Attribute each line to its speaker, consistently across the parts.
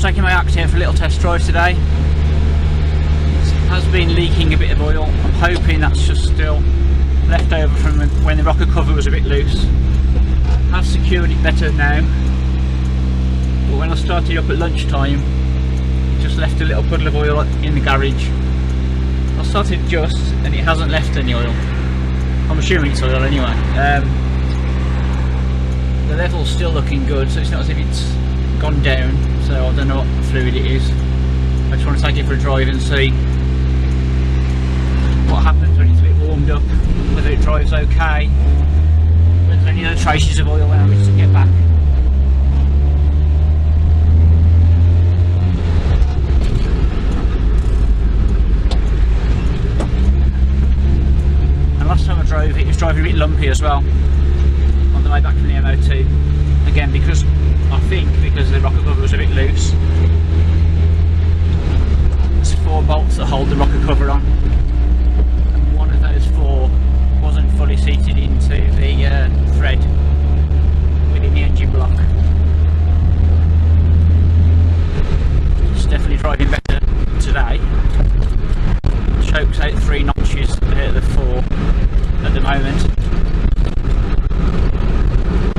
Speaker 1: taking my acty out for a little test drive today. It has been leaking a bit of oil. I'm hoping that's just still left over from when the rocker cover was a bit loose. Have secured it better now, but when I started up at lunchtime, it just left a little puddle of oil in the garage. I started to adjust and it hasn't left any oil. I'm assuming it's oil anyway. The level's still looking good, so it's not as if it's gone down, so I don't know what fluid it is. I just want to take it for a drive and see what happens when it's a bit warmed up, whether it drives okay, whether there's any other traces of oil when I reach to get back. And last time I drove it was driving a bit lumpy as well on the way back from the MO2. Again, because the rocker cover was a bit loose. There's 4 bolts that hold the rocker cover on, and one of those 4 wasn't fully seated into the thread within the engine block. It's definitely driving better today. Choke's out 3 notches at the 4 at the moment.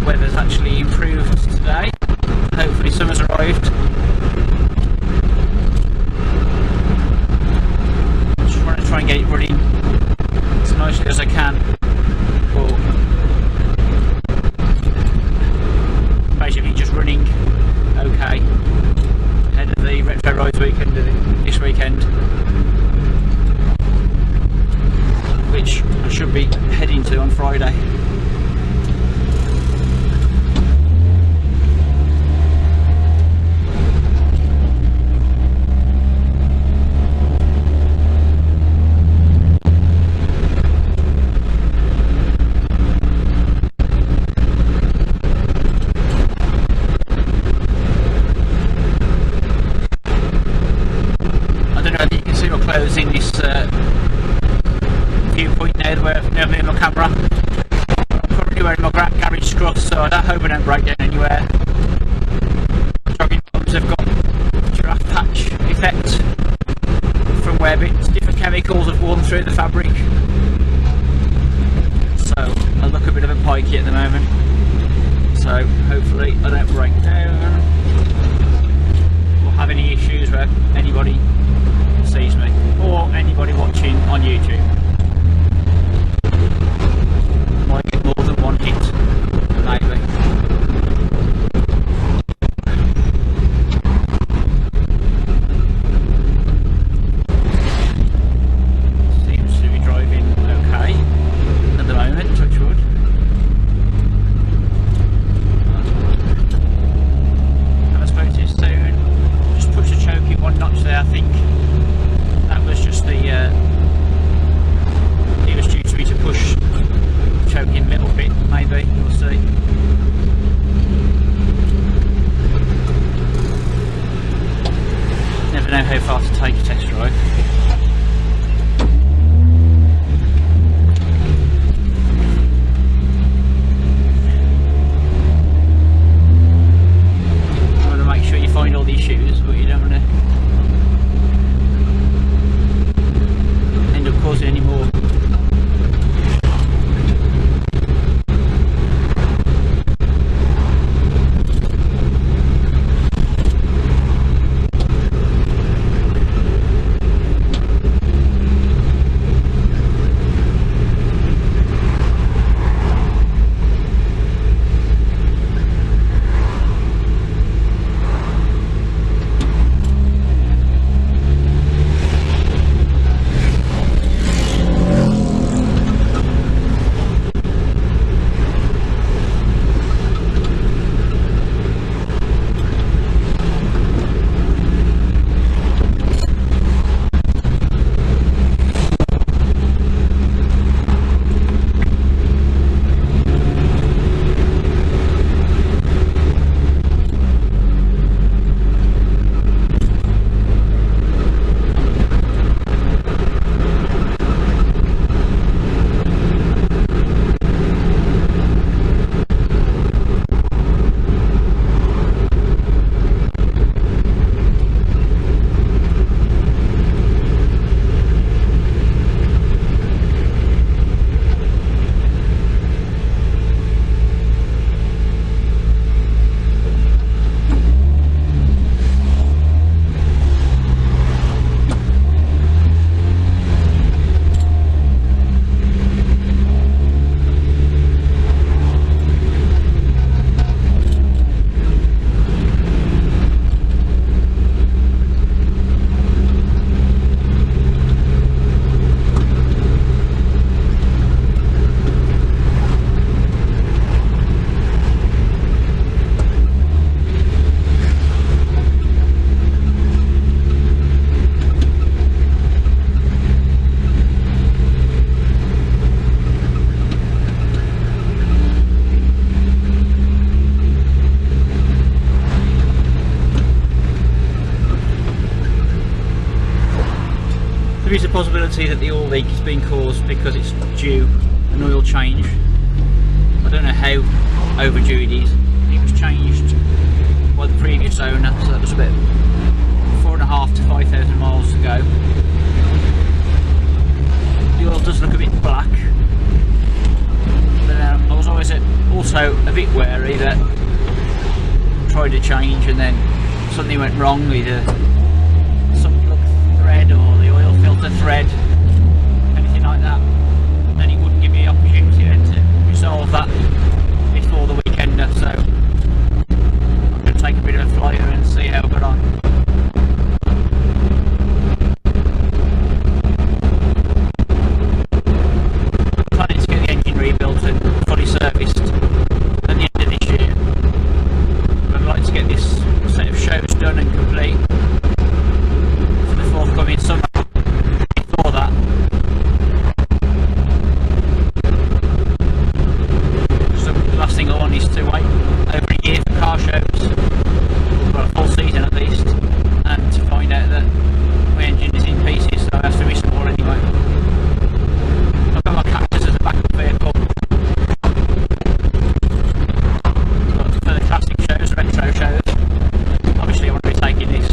Speaker 1: Weather's actually improved today. Hopefully summer's arrived. Just want to try and get it running as nicely as I can. But basically just running okay ahead of the retro rides weekend this weekend, which I should be heading to on Friday. In this viewpoint now where I've never my camera. I'm currently wearing my garage scruff, so I hope I don't break down anywhere. Jogging bottoms have got giraffe patch effect from where different chemicals have worn through the fabric, so I look a bit of a pikey at the moment. So hopefully I don't break down or have any issues where anybody sees me, or anybody watching on YouTube. Might get more than one hit, maybe. Seems to be driving okay at the moment, touch wood. And I spoke to you soon. Just push the choke in 1 notch there, I think. That was just the possibility that the oil leak has been caused because it's due an oil change. I don't know how overdue it is. It was changed by the previous owner, so that was about 4,500 to 5,000 miles ago. The oil does look a bit black, but I was always also a bit wary that I tried to change and then something went wrong, either some plug thread or the oil filter thread, anything like that. Then he wouldn't give me the opportunity then to resolve that before the weekend, so I'm going to take a bit of a flyer and see how I got on. I'm planning to get the engine rebuilt and fully serviced at the end of this year. I'd like to get this set of shows done and complete for the forthcoming summer. Before that, so the last thing I want is to wait over a year for car shows, well, a full season at least, and to find out that my engine is in pieces, so it has to be small anyway. I've got my Cactus as a backup vehicle. So for the classic shows, retro shows, obviously I want to be taking this.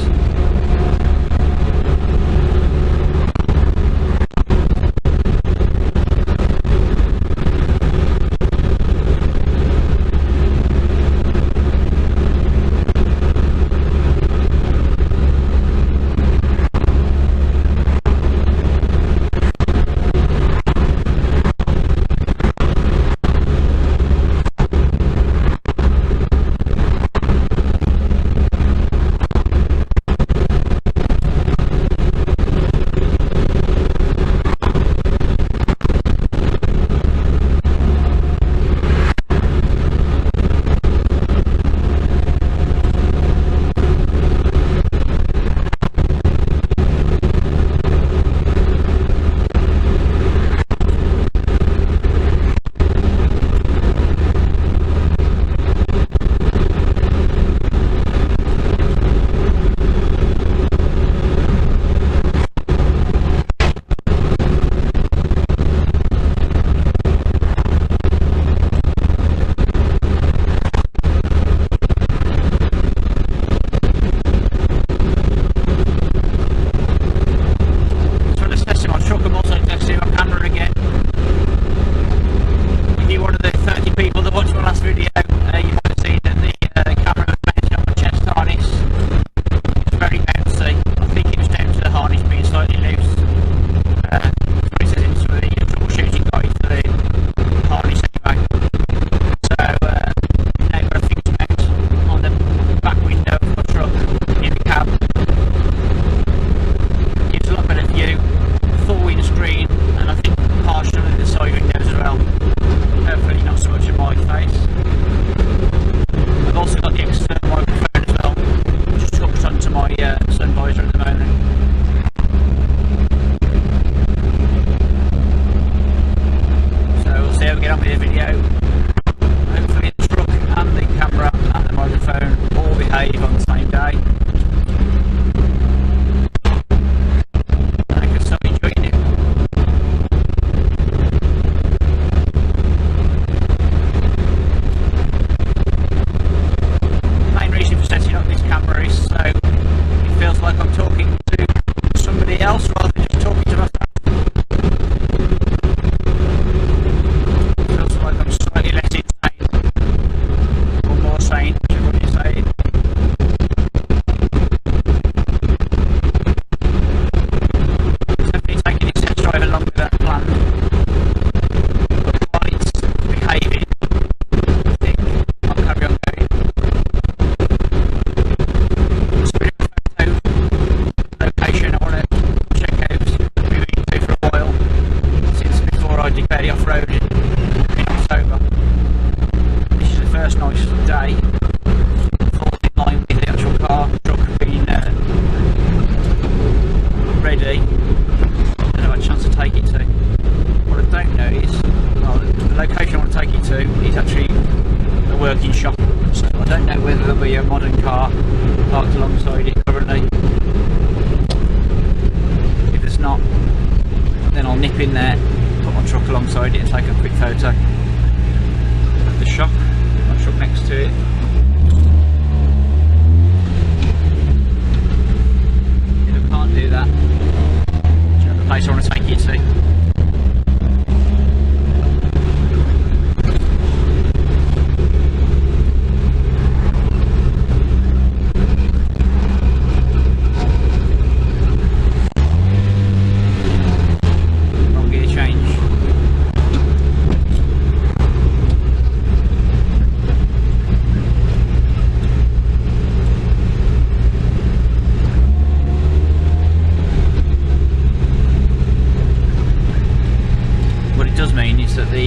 Speaker 1: parked alongside it currently. If there's not, then I'll nip in there, put my truck alongside it and take a quick photo of the shop, my truck next to it. If I can't do that, do you have a place I want to take you to?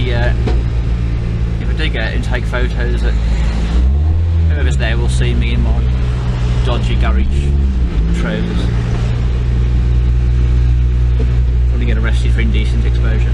Speaker 1: That if I do get it and take photos, that whoever's there will see me in my dodgy garage trailers. Probably get arrested for indecent exposure.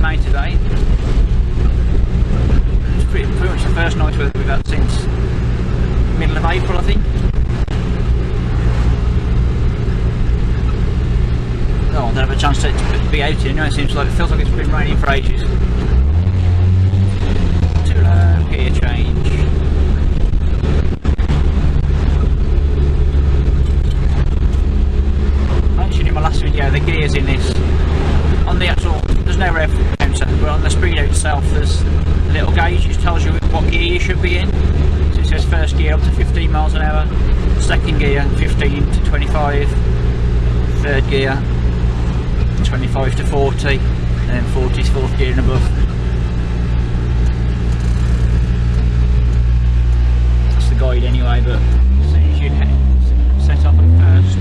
Speaker 1: Today. It's pretty much the first night we've had since middle of April, I think. Oh, I don't have a chance to be out here. It seems like it feels like it's been raining for ages. Too low, gear change. I mentioned in my last video the gears in this. On the actual, there's no rev counter, but on the Speedo itself there's a little gauge which tells you what gear you should be in. So it says first gear up to 15 miles an hour, second gear 15 to 25, third gear 25 to 40, and then 40 is fourth gear and above. That's the guide anyway, but as soon as you set up at first,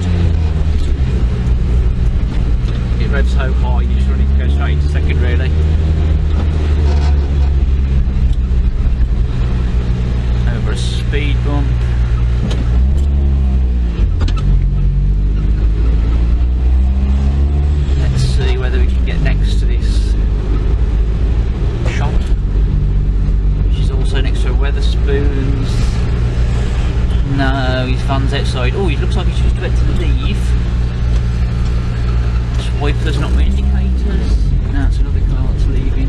Speaker 1: it revs so high you just want it to go straight into second really. Over a speed bump. Let's see whether we can get next to this shop, which is also next to a Weatherspoons. No, his van's outside. Oh, he looks like he's just about to leave. Wipers, not my indicators. No, it's another car that's leaving.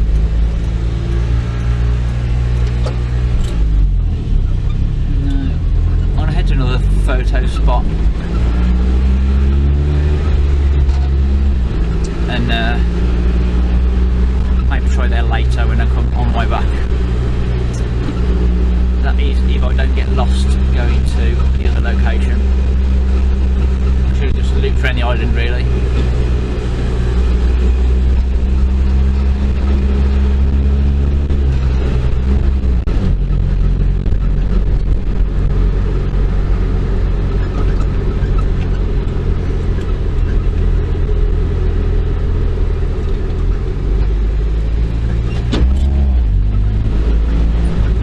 Speaker 1: No. I'm gonna head to another photo spot and maybe try there later when I come on my back. That is if I don't get lost going to the other location. I should just loop around the island really.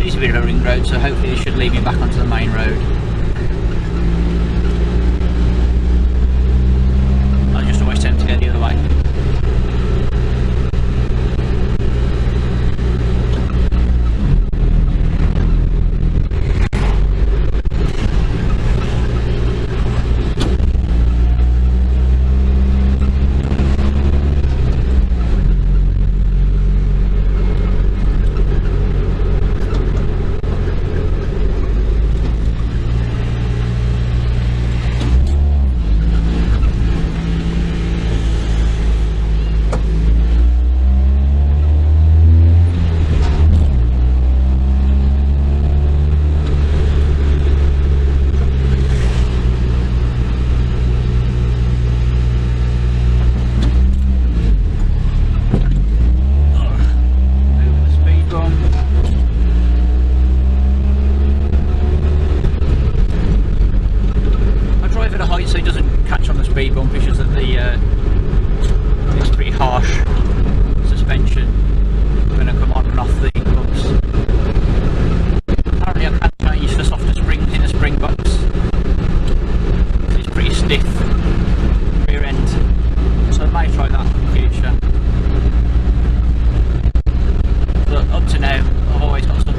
Speaker 1: A bit of a ring road, so hopefully this should lead me back onto the main road. I just always tend to go the other way.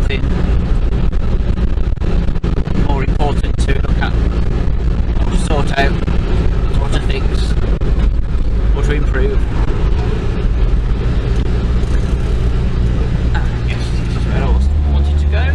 Speaker 1: nothing more important to look at, or to sort out, or to fix, or to improve. Yes, this is where I wanted to go.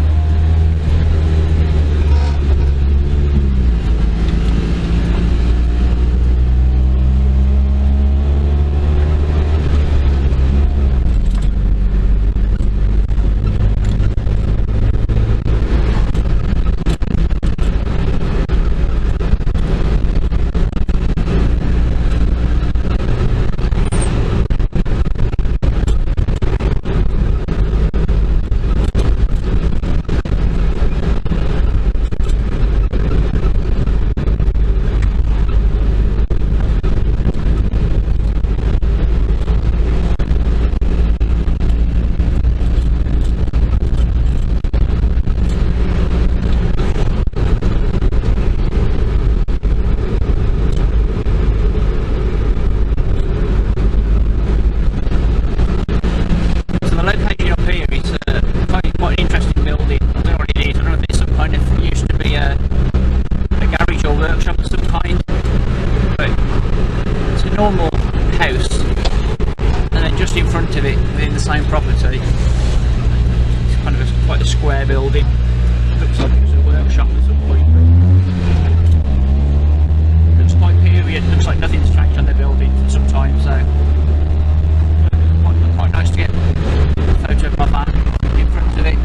Speaker 1: Normal house, and then just in front of it, within the same property, it's kind of quite a square building. Looks like it was a workshop at some point. Looks quite period. Looks like nothing's changed on the building for some time. So quite nice to get a photo of my van in front of it.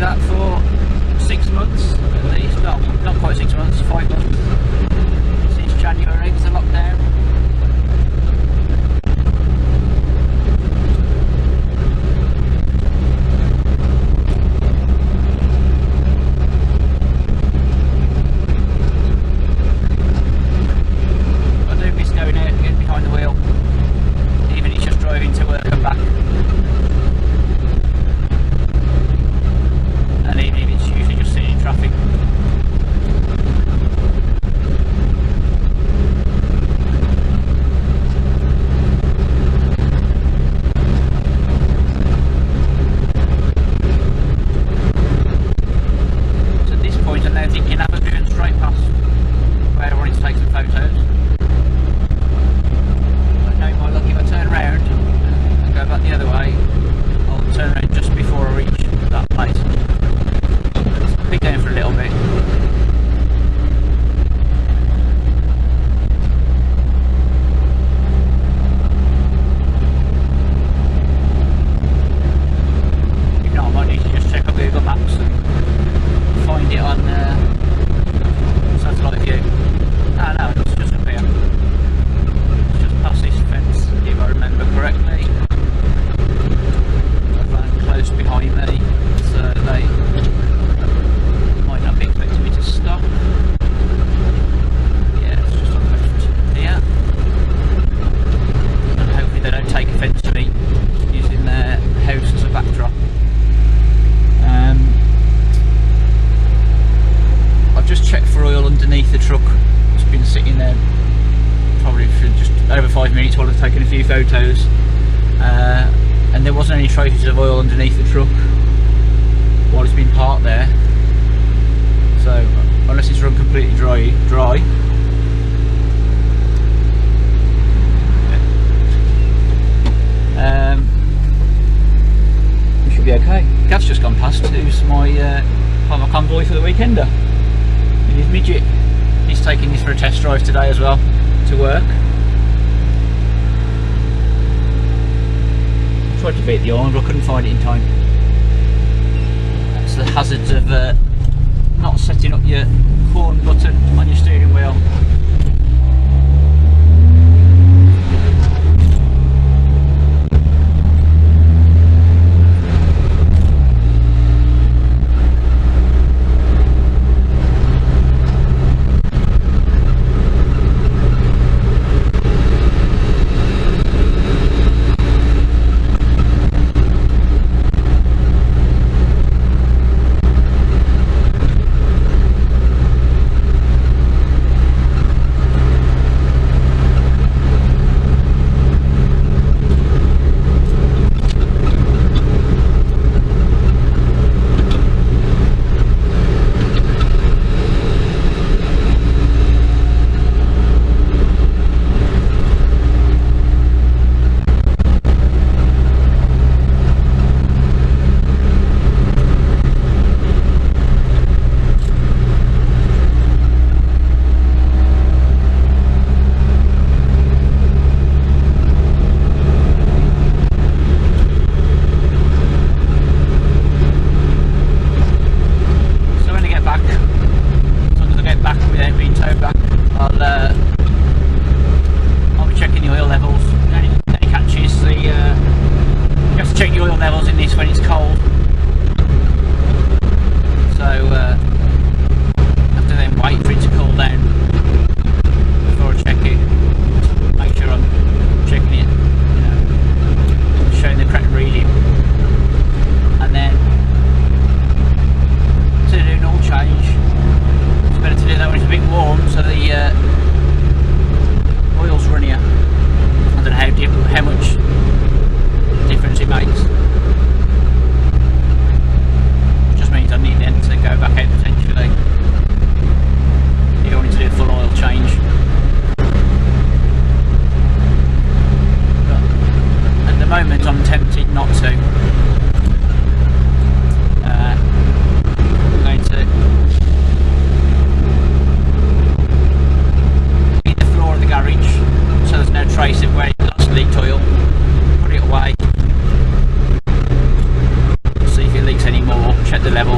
Speaker 1: that for 6 months at least. No, not quite 6 months, 5 months since January was the lockdown. I do miss going out and getting behind the wheel, even if it's just driving to work and back. And even if it's usually just sitting in traffic. So at this point I'm now thinking I was driven straight past where I wanted to take some photos. I know my luck, if I turn around and go back the other way, I'll turn around just before I reach that place. Be going for a little bit. If not, I might need to just check up Google Maps and find it on satellite view. Ah no, it's just up here. It's just past this fence, if I remember correctly. I found close behind me, so they might not be expecting me to stop. Yeah, it's just on the left here. And hopefully they don't take offence to me using their house as a backdrop. I've just checked for oil underneath the truck. It's been sitting there probably for just over 5 minutes while I've taken a few photos. And there wasn't any traces of oil underneath the truck while it's been parked there. So unless it's run completely dry, we should be okay. Gav's just gone past, who's my convoy for the weekender. And his midget. He's taking this for a test drive today as well to work. Tried to beat the oil, but I couldn't find it in time. That's the hazards of not setting up your horn button on your steering wheel.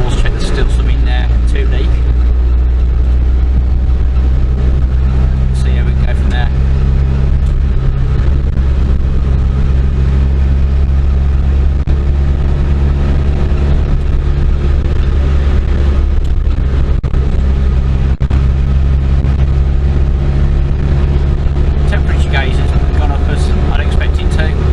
Speaker 1: balls, check there's still some in there to leak. See how we can go from there. Temperature gauge has gone up as I'd expect it to.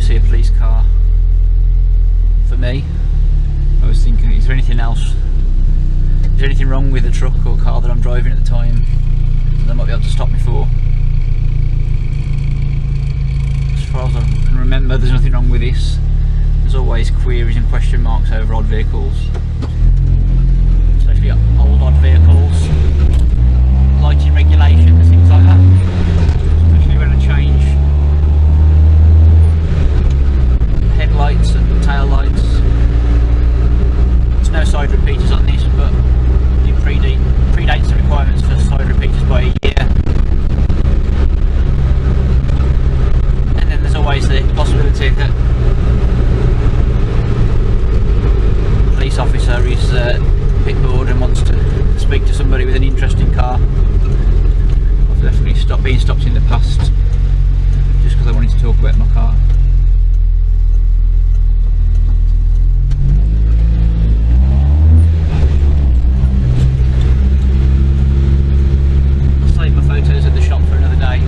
Speaker 1: see a police car for me. I was thinking, is there anything else? Is there anything wrong with the truck or car that I'm driving at the time that they might be able to stop me for? As far as I can remember, there's nothing wrong with this. There's always queries and question marks over odd vehicles, especially old odd vehicles, lighting regulations, things like that, especially when I change headlights and tail lights. There's no side repeaters on this, but it predates the requirements for side repeaters by a year. And then there's always the possibility that a police officer is a bit bored and wants to speak to somebody with an interesting car. I've definitely been stopped in the past just because I wanted to talk about my car. Photos of the shop for another day.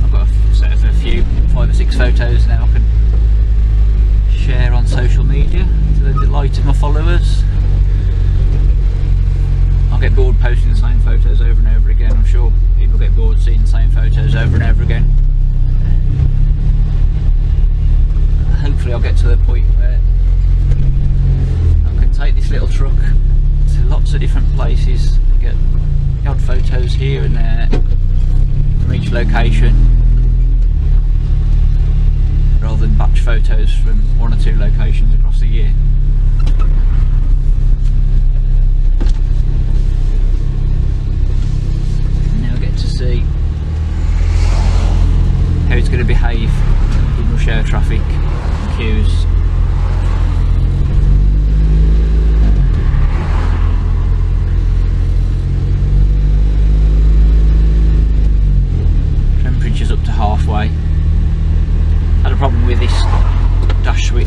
Speaker 1: I've got a set of a few 5 or 6 photos now I can share on social media to the delight of my followers. I'll get bored posting the same photos over and over again. I'm sure people get bored seeing the same photos over and over again. Hopefully I'll get to the point where I can take this little truck to lots of different places and get the odd photos here and there from each location, rather than batch photos from 1 or 2 locations across the year. And now I get to see how it's going to behave in rush hour traffic. Queues. Temperature's up to halfway. Had a problem with this dash switch. I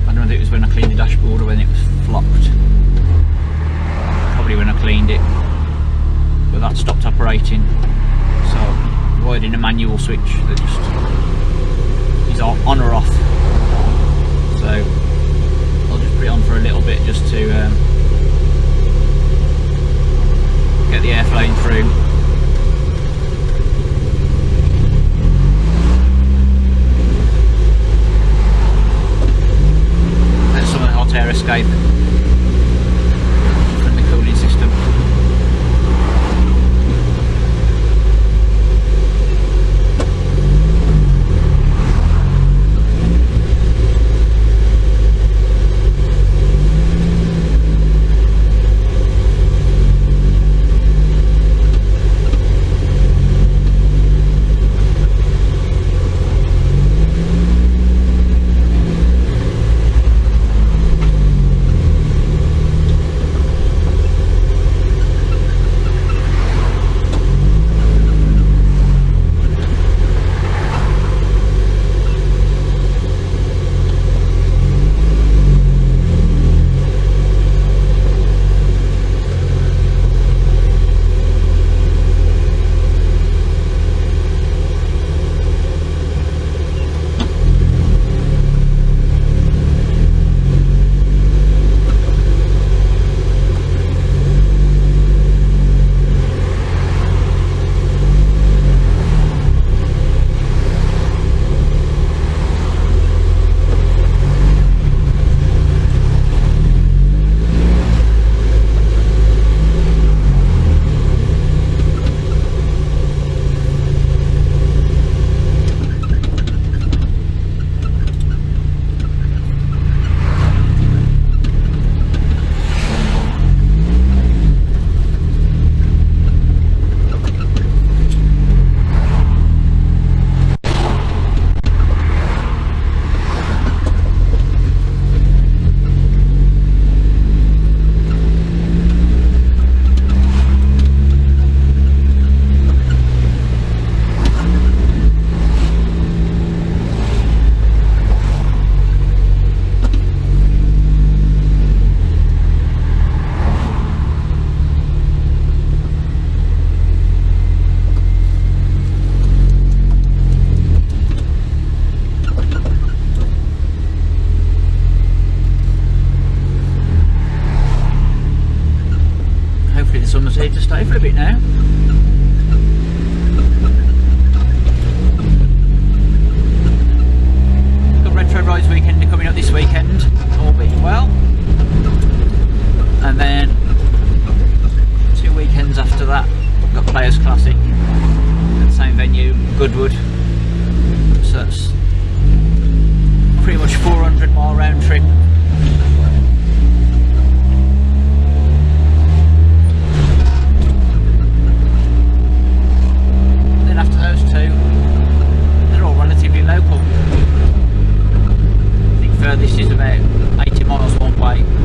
Speaker 1: don't know if it was when I cleaned the dashboard or when it was flopped. Probably when I cleaned it. But that stopped operating. So I wired in a manual switch that just on or off, so I'll just put it on for a little bit just to get the air flowing through. Let some of the hot air escape from the cooling system. summer's here to stay for a bit now. Got Retro Rides weekend coming up this weekend, all being well. And then 2 weekends after that, got Players Classic at the same venue, Goodwood. So that's pretty much 400-mile round trip. Then after those 2, they're all relatively local. I think furthest is about 80 miles one way.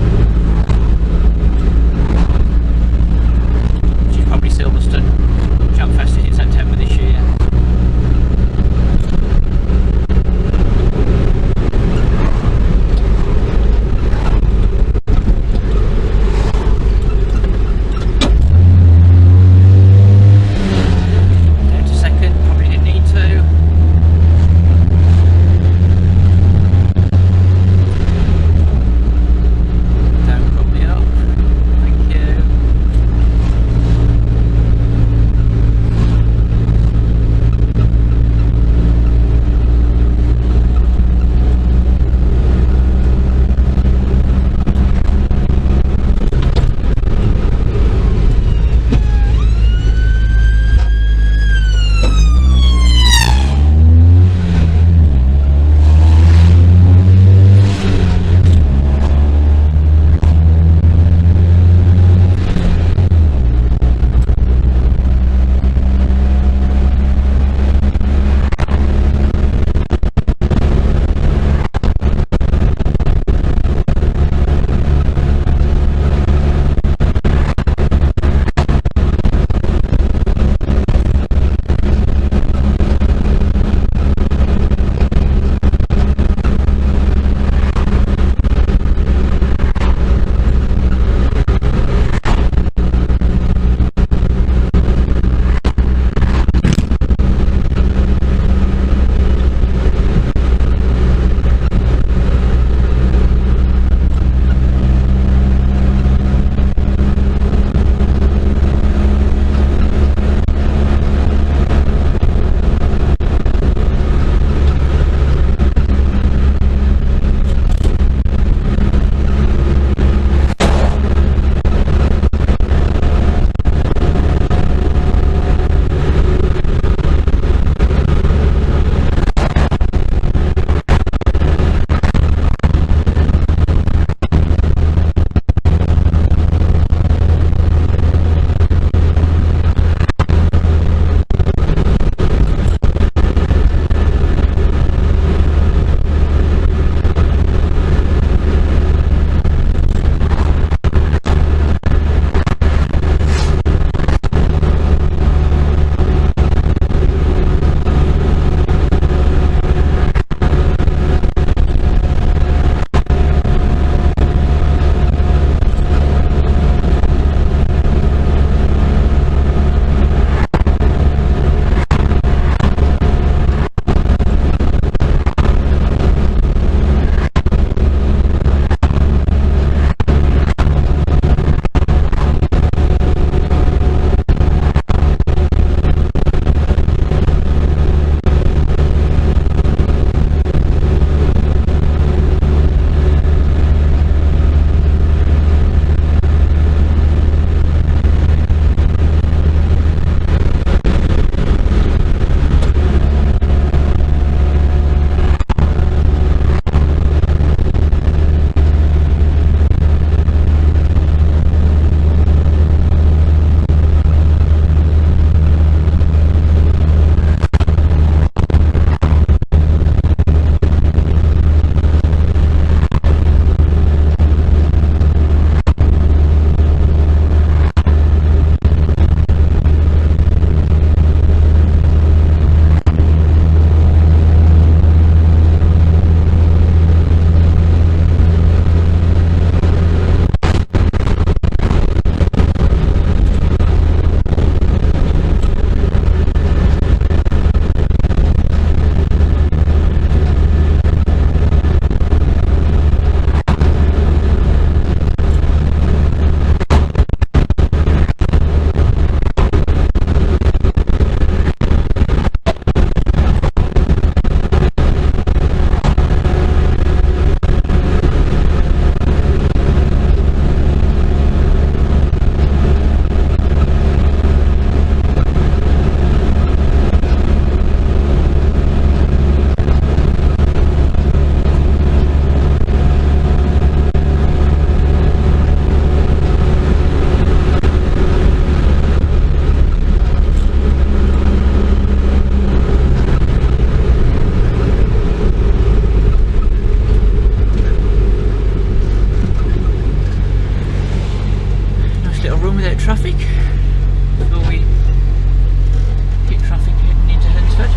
Speaker 1: run without traffic before we hit traffic heading into Hunsford.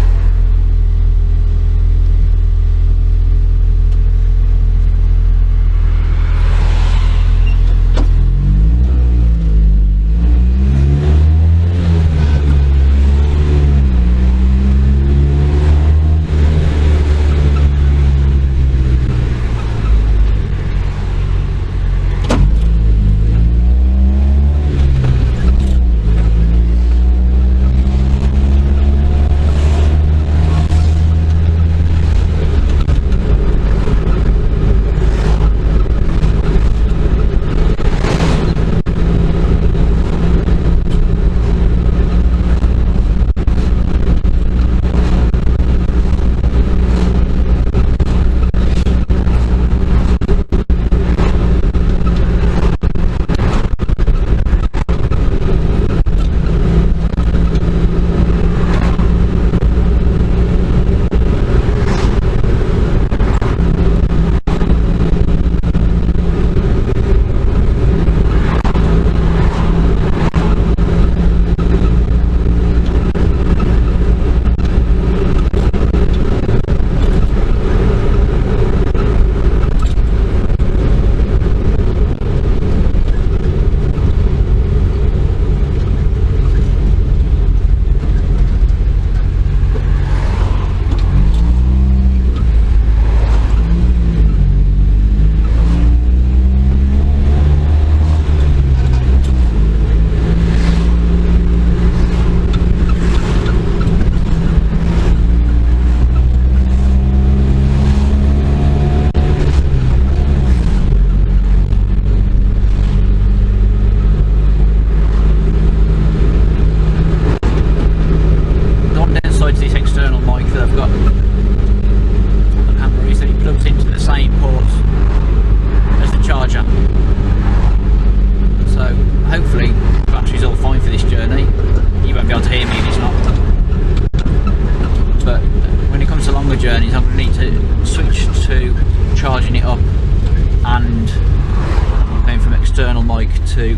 Speaker 1: To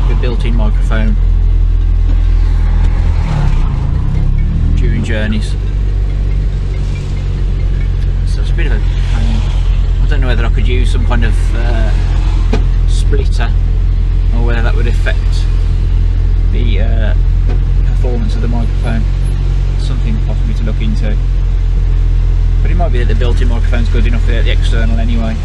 Speaker 1: the built-in microphone during journeys, so it's a bit of a I don't know whether I could use some kind of splitter or whether that would affect the performance of the microphone. Something possibly to look into, but it might be that the built-in microphone's good enough without the external anyway.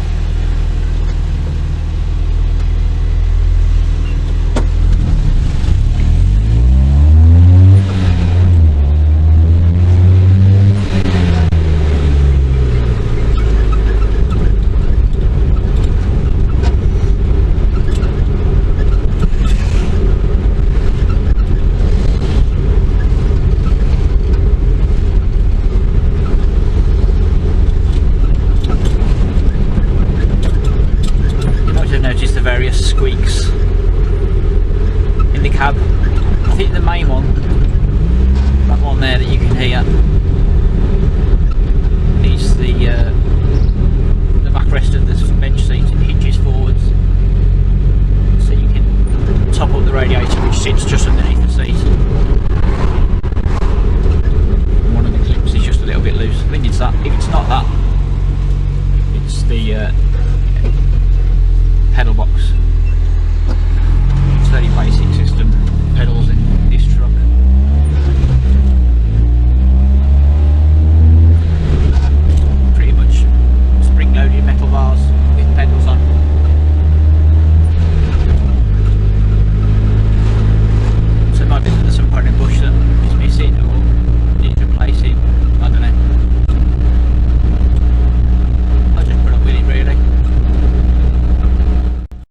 Speaker 1: Various squeaks in the cab. I think the main one, that one there that you can hear, is the backrest of the bench seat. It hinges forwards, so you can top up the radiator, which sits just underneath the seat.